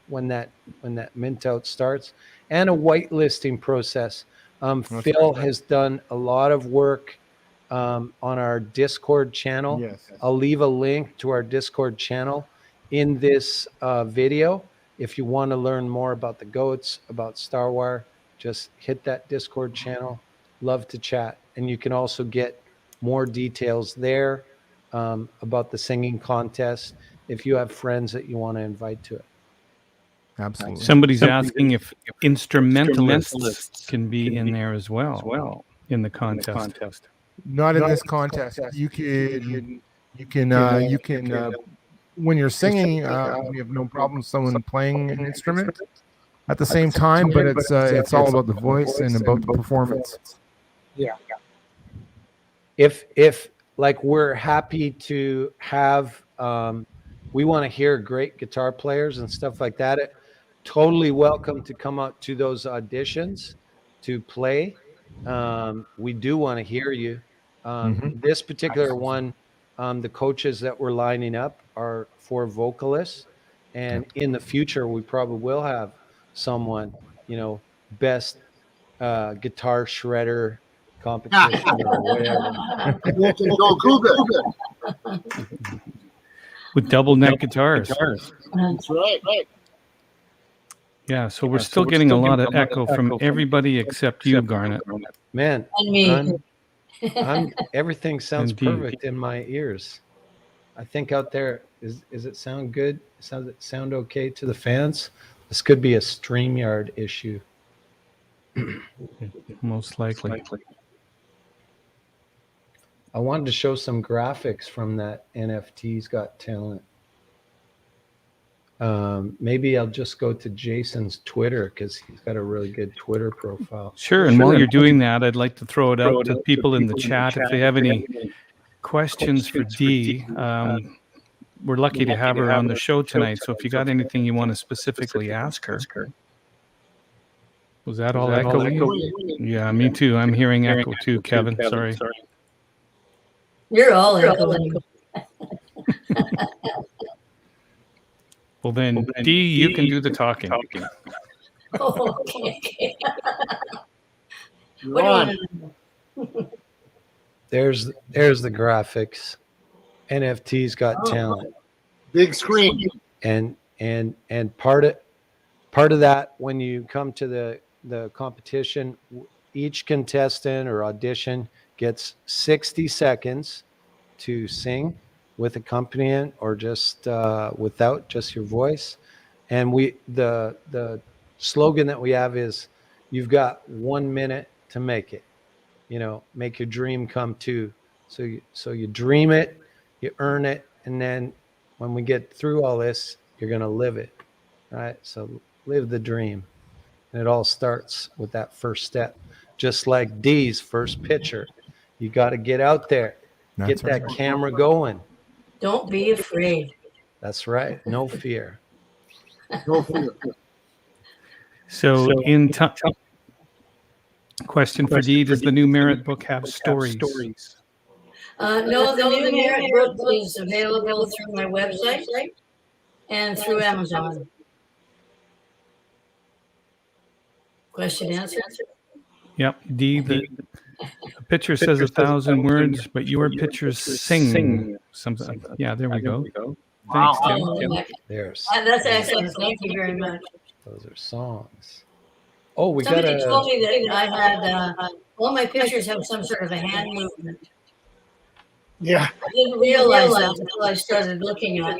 when that mint out starts, and a whitelisting process. Phil has done a lot of work on our Discord channel. Yes. I'll leave a link to our Discord channel in this video. If you want to learn more about the goats, about StarWire, just hit that Discord channel. Love to chat. And you can also get more details there about the singing contest if you have friends that you want to invite to it. Absolutely. Somebody's asking if instrumentalists can be in there as well in the contest. Not in this contest. You can when you're singing, we have no problem someone playing an instrument at the same time, but it's all about the voice and about the performance. Yeah. If like, we're happy to have we want to hear great guitar players and stuff like that, totally welcome to come out to those auditions to play. We do want to hear you. This particular one, the coaches that we're lining up are for vocalists, and in the future we probably will have someone, best guitar shredder competition or whatever. Go Cougar. With double neck guitars. That's right. Yeah, so we're still getting a lot of echo from everybody except you, Garnet. Man, And me. everything sounds Indeed. perfect in my ears. I think out there, is it sound good? Does it sound okay to the fans? This could be a StreamYard issue. Most likely. I wanted to show some graphics from that NFT's Got Talent. Maybe I'll just go to Jason's Twitter because he's got a really good Twitter profile. Sure, and while you're doing that, I'd like to throw it out to people in the chat if they have any questions for Dee. We're lucky to have her on the show tonight, so if you got anything you want to specifically ask her. Was that all echoey? Yeah, me too. I'm hearing echo too, Kevin. Sorry. You're all echoing. Well then, Dee, you can do the talking. Oh, okay. You're on. There's the graphics. NFT's Got Talent. Big screen. And part of that, when you come to the competition, each contestant or audition gets 60 seconds to sing with accompaniment or just without, just your voice. And the slogan that we have is, you've got 1 minute to make it. Make your dream come true. So you dream it, you earn it, and then when we get through all this, you're gonna live it. Right? So live the dream. And it all starts with that first step. Just like Dee's first picture. You got to get out there. Get that camera going. Don't be afraid. That's right. No fear. No fear. So question for Dee, does the new Merit book have stories? No, the new Merit book is available through my website and through Amazon. Question answered? Yep. Dee, the picture says 1,000 words, but your pictures sing something. Yeah, there we go. Thanks, Tim. There's. That's excellent. Thank you very much. Those are songs. Oh, we got Somebody told me that I had all my pictures have some sort of a hand movement. Yeah. I didn't realize that until I started looking at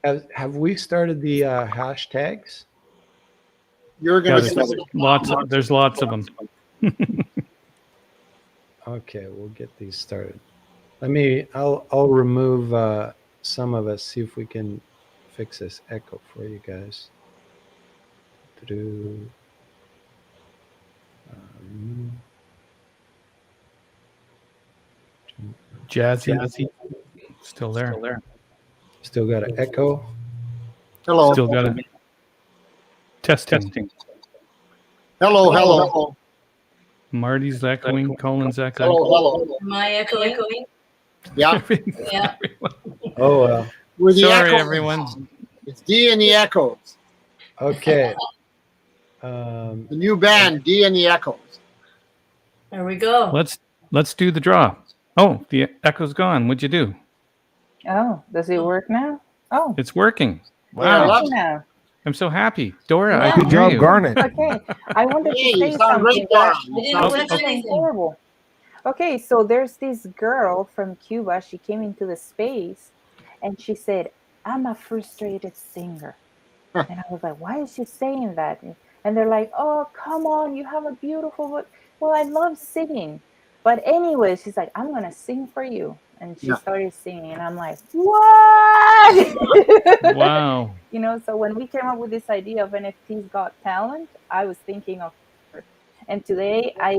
them. Have we started the hashtags? You're Yeah, gonna there's lots of them. Okay, we'll get these started. I'll remove some of us. See if we can fix this echo for you guys. Jazzy. Still there. Still got an echo. Hello. Still got it. Testing. Hello. Marty's echoing. Colin's echoing. Hello. Am I echoing? Yeah. Yeah. Oh, well. We're the Sorry, echoes. everyone. It's Dee and the Echoes. Okay. The new band, Dee and the Echoes. There we go. Let's do the draw. Oh, the echo's gone. What'd you do? Oh, does it work now? Oh, It's working. Yeah, I Wow. love now. I'm so happy. Dora, I Yeah. can Good hear job, you. Garnet. Okay, I wanted Hey, to you say sound something. great, Dora. That You I sound didn't touch great. anything. horrible. Okay, so there's this girl from Cuba. She came into the space and she said, "I'm a frustrated singer." And I was like, "Why is she saying that?" And they're like, "Oh, come on, you have a beautiful voice." Well, I love singing. But anyway, she's like, "I'm going to sing for you." And she Yeah. started singing. And I'm like, "What?" Wow. You know, so when we came up with this idea of NFTs Got Talent, I was thinking of her. And today I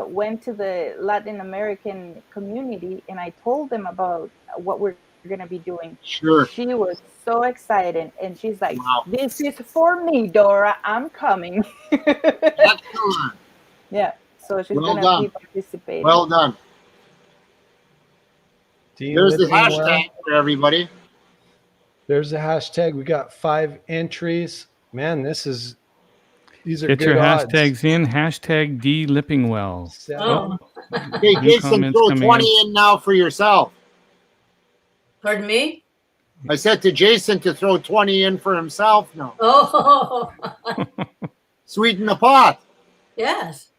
went to the Latin American community and I told them about what we're going to be doing. Sure. She was so excited and she's like, Wow. "This is for me, Dora. I'm coming." Excellent. Yeah, so she's Well going to done. be participating. Well done. Dee There's the Lippingwell. hashtag for everybody. There's a hashtag. We got 5 entries. Man, these are Get good your odds. hashtags in. Hashtag Dee Lippingwell. Oh, Hey, New Jason, comments throw coming 20 in now for yourself. pardon me? I said to Jason to throw 20 in for himself now. Oh, Sweeten the pot. yes.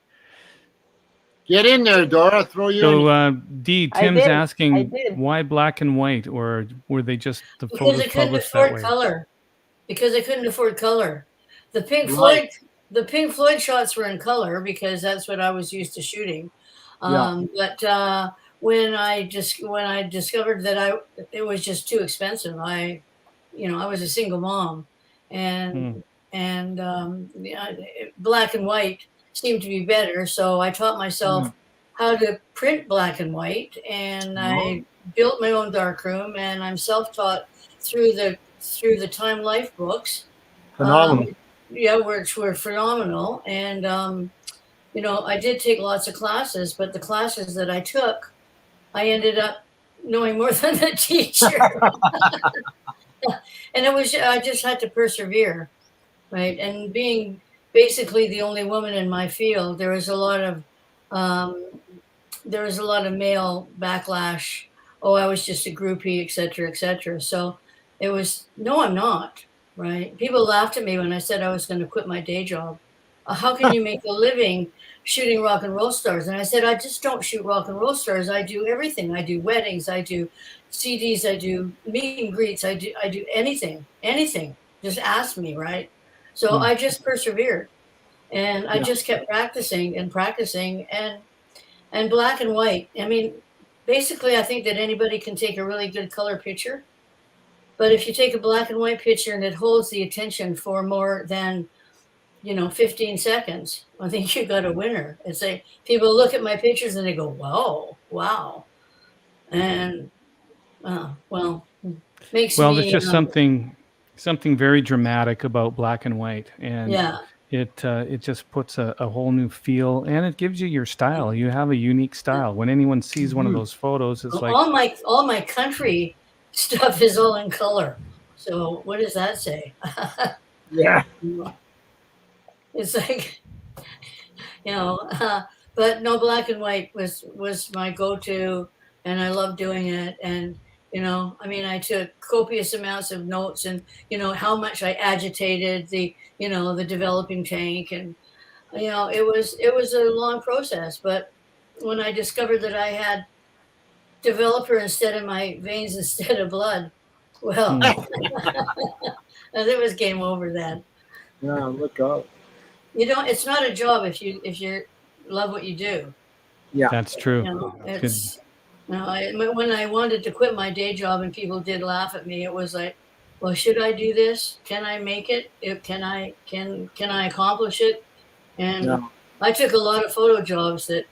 Get in there, Dora. Throw you in. So, Dee, I Tim's did. I asking did. why black and white, or were they just the Because photos I couldn't published that afford way? color. Because I couldn't afford color. The Pink Right. Floyd shots were in color because that's what I was used to shooting. But when I discovered that it was just too expensive, I was a single mom, and black and white seemed to be better. So I taught myself how to print black and white, and I built my own darkroom, and I'm self-taught through the Time Life books. Phenomenal. Which were phenomenal. And I did take lots of classes, but the classes that I took, I ended up knowing more than the teacher. And I just had to persevere, right? And being basically the only woman in my field, there was a lot of male backlash. Oh, I was just a groupie, et cetera, et cetera. So it was, no, I'm not, right? People laughed at me when I said I was going to quit my day job. How can you make a living shooting rock and roll stars? And I said, I just don't shoot rock and roll stars. I do everything. I do weddings. I do CDs. I do meet and greets. I do anything. Just ask me, right? So I just persevered, and I just kept practicing and black and white. I mean, basically, I think that anybody can take a really good color picture, but if you take a black and white picture and it holds the attention for more than 15 seconds, I think you got a winner. It's like people look at my pictures and they go, "Whoa, wow," and makes Well, me. there's just something very dramatic about black and white, and Yeah. it just puts a whole new feel, and it gives you your style. You have a unique style. When anyone sees one of those photos, it's like, all my country stuff is all in color. So what does that say? Yeah. It's like, but no, black and white was my go-to, and I love doing it. And I took copious amounts of notes, and how much I agitated the developing tank, and it was a long process. But when I discovered that I had developer instead of my veins instead of blood, well, it was game over then. Yeah, look up. It's not a job if you love what you do. Yeah. that's true. It's Now, when I wanted to quit my day job and people did laugh at me, it was like, well, should I do this? Can I make it? Can I accomplish it? And Yeah. I took a lot of photo jobs that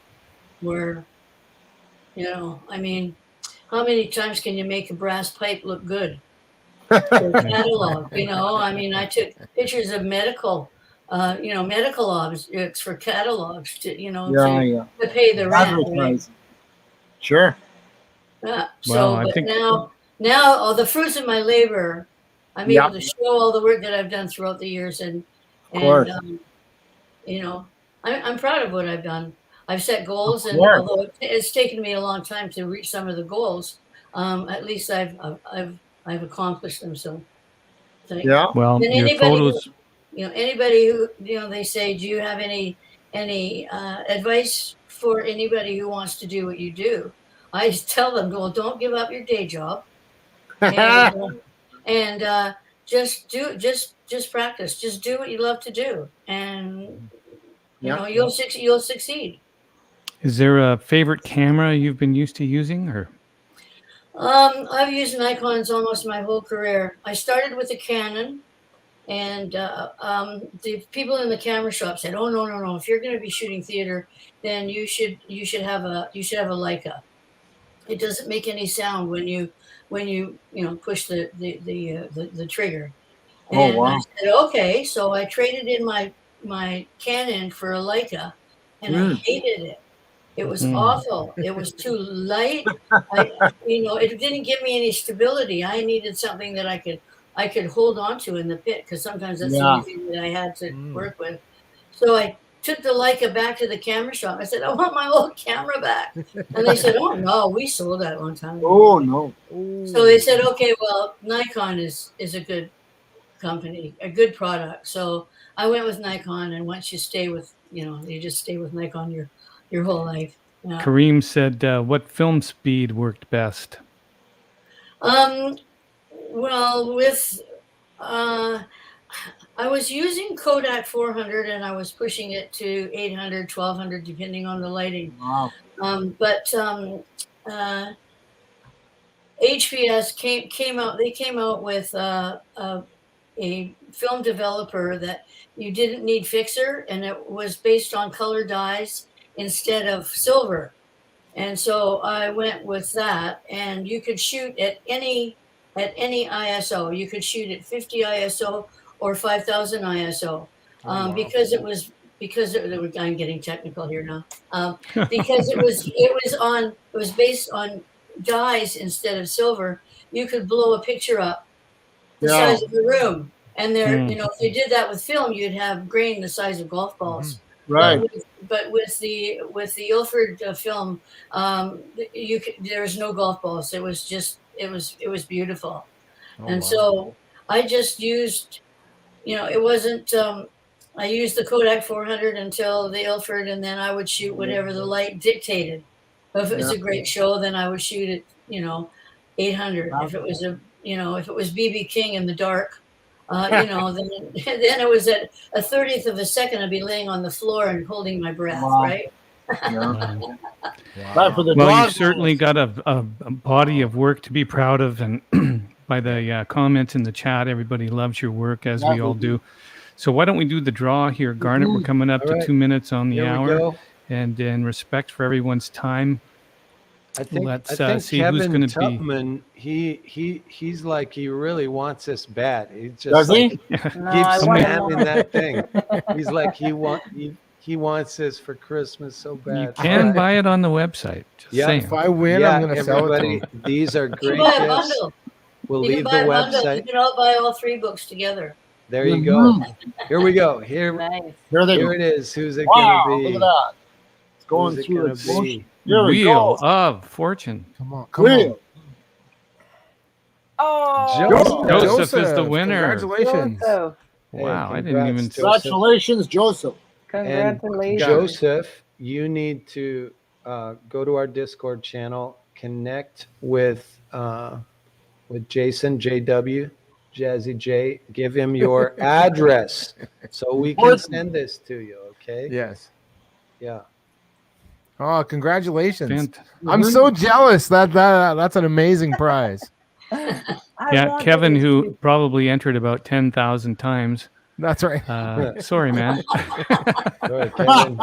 were, I mean, how many times can you make a brass pipe look good? For a catalog, I mean, I took pictures of medical objects for catalogs to pay the rent. Right? Advertising. Sure. So, Wow, I but think- now all the fruits of my labor, I'm Yeah. able to show all the work that I've done throughout the years, and course. I'm proud of what I've done. I've set goals, Of and course. although it's taken me a long time to reach some of the goals, at least I've accomplished them. So, Yeah. Well, and your photos. anybody who they say, do you have any advice for anybody who wants to do what you do? I just tell them, well, don't give up your day job, and just practice. Just do what you love to do, and you'll succeed. Is there a favorite camera you've been used to using, or? I've used Nikons almost my whole career. I started with a Canon, and the people in the camera shop said, "Oh no! If you're going to be shooting theater, then you should have a Leica. It doesn't make any sound when you push the trigger." And I said, "Okay." So I traded in my Canon for a Leica, and I hated it. It was awful. It was too light. It didn't give me any stability. I needed something that I could hold on to in the pit, because sometimes that's the only thing that I had to work with. So I took the Leica back to the camera shop. I said, "I want my old camera back." And they said, "Oh no, we sold that a long time ago." Oh no. So they said, "Okay, well, Nikon is a good company, a good product." So I went with Nikon, and once you stay with, you just stay with Nikon your whole life. Yeah. Kareem said, what film speed worked best? Well, with I was using Kodak 400, and I was pushing it to 800, 1200, depending on the lighting. Wow. But HPS came out. They came out with a film developer that you didn't need fixer, and it was based on color dyes instead of silver. And so I went with that, and you could shoot at any ISO. You could shoot at 50 ISO or 5000 ISO, because I'm getting technical here now. Because it was based on dyes instead of silver. You could blow a picture up the size of the room, and if you did that with film, you'd have grain the size of golf balls. Right. But with the Ilford film, there's no golf balls. It was just it was beautiful, so I just used, it wasn't. I used the Kodak 400 until the Ilford, and then I would shoot whatever the light dictated. If it was a great show, then I would shoot it, 800. If it was if it was BB King in the dark, then it was at a 30th of a second, I'd be laying on the floor and holding my breath, right? Well, you've certainly got a body of work to be proud of, and by the comments in the chat, everybody loves your work, as we all do. So why don't we do the draw here, Garnet? We're coming up to 2 minutes on the hour, and in respect for everyone's time, I think see Kevin who's going to be. Tubman, he's like, he really wants this bad. He just Does he? keeps spamming that thing. He's like, he wants this for Christmas so bad. You can buy it on the website. Just saying. If I win, I'm going to sell it to everybody, him. these are You great can buy a gifts. bundle. We'll You leave can the buy a bundle. You website. can all buy all 3 books together. There you go. Here we go. Here Nice. it is. Who's it Wow, going to be? look at that. It's going Who's it through gonna its motion. be? Here we Wheel go. of Fortune. Come on. Come on. Wheel. Oh, Joseph is the winner. Congratulations. Joseph. Wow, I Hey, didn't even. congrats, Joseph. Congratulations, Joseph. Congratulations. Joseph, you need to go to our Discord channel, connect with Jason JW, Jazzy J. Give him your address so we can send this to you. Okay? Yes. Yeah. Oh, congratulations! Fant- I'm so jealous. That's an amazing prize. Yeah, Kevin, who probably entered about 10,000 times. That's right. Sorry, man. Sorry, Kevin.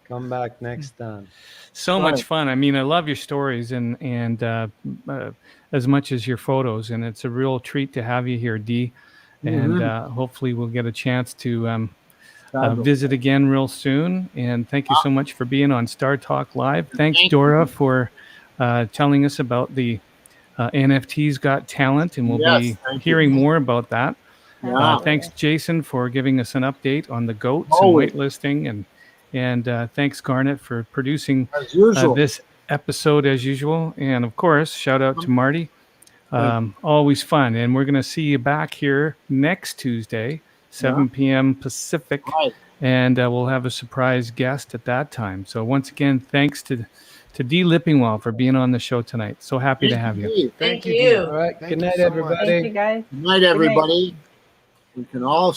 Come back next time. So much fun. I mean, I love your stories and as much as your photos, and it's a real treat to have you here, Dee. And hopefully we'll get a chance to visit again real soon. And thank you so much for being on Startalk Live. Thanks, Dora, for telling us about the NFTs Got Talent, and we'll be hearing more about that. Thanks, Jason, for giving us an update on the goats and waitlisting, and thanks, Garnet, for producing this episode as usual. And of course, shout out to Marty. Always fun. And we're going to see you back here next Tuesday, 7 p.m. Pacific, and we'll have a surprise guest at that time. So once again, thanks to Dee Lippingwell for being on the show tonight. So happy to have you. Thank you. All right. Thank Good you night, so much. everybody. Thank you, guys. Good night, everybody. We can all